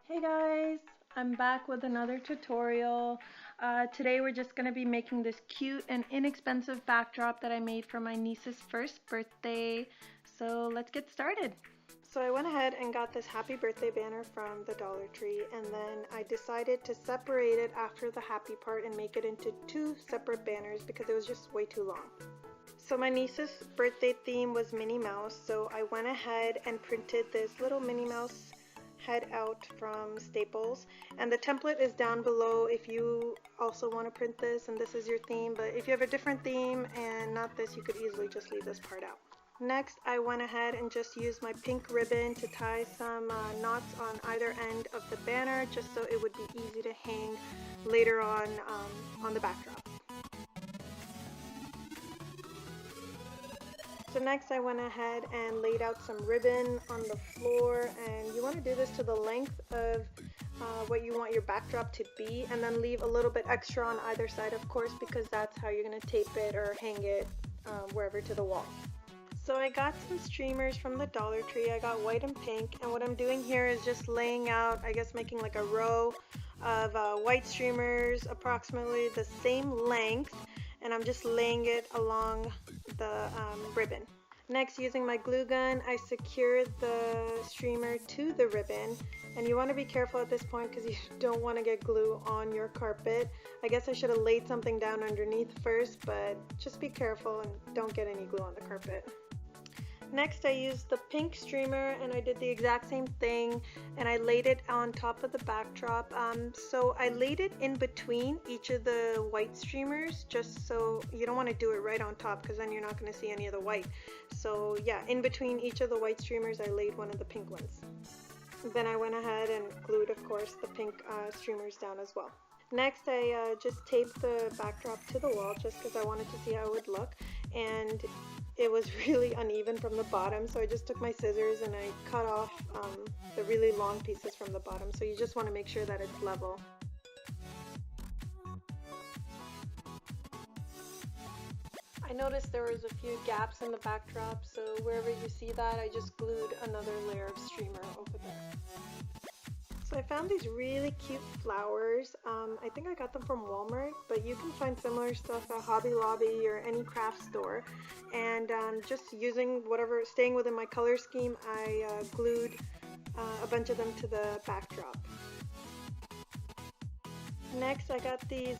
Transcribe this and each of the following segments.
Hey guys, I'm back with another tutorial. Today we're just going to be making this cute and inexpensive backdrop that I made for my niece's first birthday. So let's get started. So I went ahead and got this happy birthday banner from the Dollar Tree, and then I decided to separate it after the happy part and make it into two separate banners because it was just way too long. So my niece's birthday theme was Minnie Mouse, so I went ahead and printed this little Minnie Mouse head out from Staples, and the template is down below if you also want to print this and this is your theme. But if you have a different theme and not this, you could easily just leave this part out. Next, I went ahead and just used my pink ribbon to tie some knots on either end of the banner, just so it would be easy to hang later on the backdrop. So next I went ahead and laid out some ribbon on the floor, and you want to do this to the length of what you want your backdrop to be, and then leave a little bit extra on either side, of course, because that's how you're going to tape it or hang it wherever to the wall. So I got some streamers from the Dollar Tree. I got white and pink, and what I'm doing here is just laying out, I guess making like a row of white streamers approximately the same length, and I'm just laying it along the ribbon. Next, using my glue gun, I secured the streamer to the ribbon, and you want to be careful at this point because you don't want to get glue on your carpet. I guess I should have laid something down underneath first, but just be careful and don't get any glue on the carpet. Next, I used the pink streamer and I did the exact same thing, and I laid it on top of the backdrop. So I laid it in between each of the white streamers, just so you don't want to do it right on top because then you're not going to see any of the white. So yeah, in between each of the white streamers I laid one of the pink ones. Then I went ahead and glued, of course, the pink streamers down as well. Next, I just taped the backdrop to the wall just because I wanted to see how it would look, and it was really uneven from the bottom, so I just took my scissors and I cut off the really long pieces from the bottom. So you just want to make sure that it's level. I noticed there was a few gaps in the backdrop, so wherever you see that, I just glued another layer of streamer over there. So I found these really cute flowers. I think I got them from Walmart, but you can find similar stuff at Hobby Lobby or any craft store. And just using whatever, staying within my color scheme, I glued a bunch of them to the backdrop. Next, I got these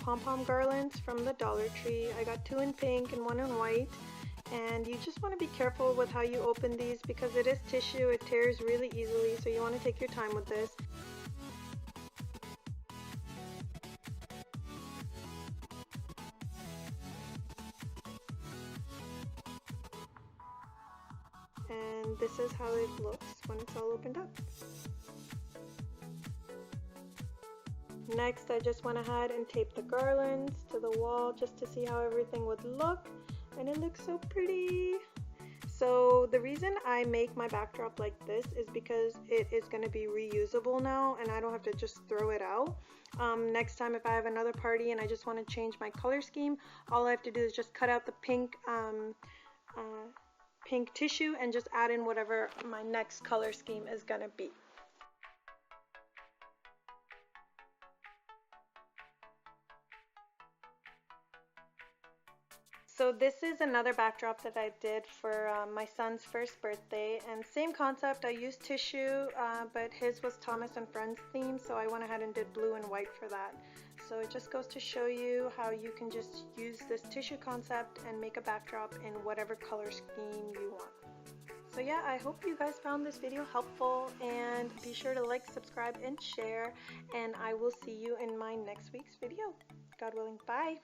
pom-pom garlands from the Dollar Tree. I got two in pink and one in white. And you just want to be careful with how you open these because it is tissue, it tears really easily, so you want to take your time with this. And this is how it looks when it's all opened up. Next, I just went ahead and taped the garlands to the wall just to see how everything would look. And it looks so pretty. So the reason I make my backdrop like this is because it is going to be reusable now, and I don't have to just throw it out. Next time if I have another party and I just want to change my color scheme, all I have to do is just cut out the pink pink tissue and just add in whatever my next color scheme is going to be. So this is another backdrop that I did for my son's first birthday, and same concept. I used tissue, but his was Thomas and Friends theme, so I went ahead and did blue and white for that. So it just goes to show you how you can just use this tissue concept and make a backdrop in whatever color scheme you want. So yeah, I hope you guys found this video helpful, and be sure to like, subscribe, and share, and I will see you in my next week's video. God willing, bye!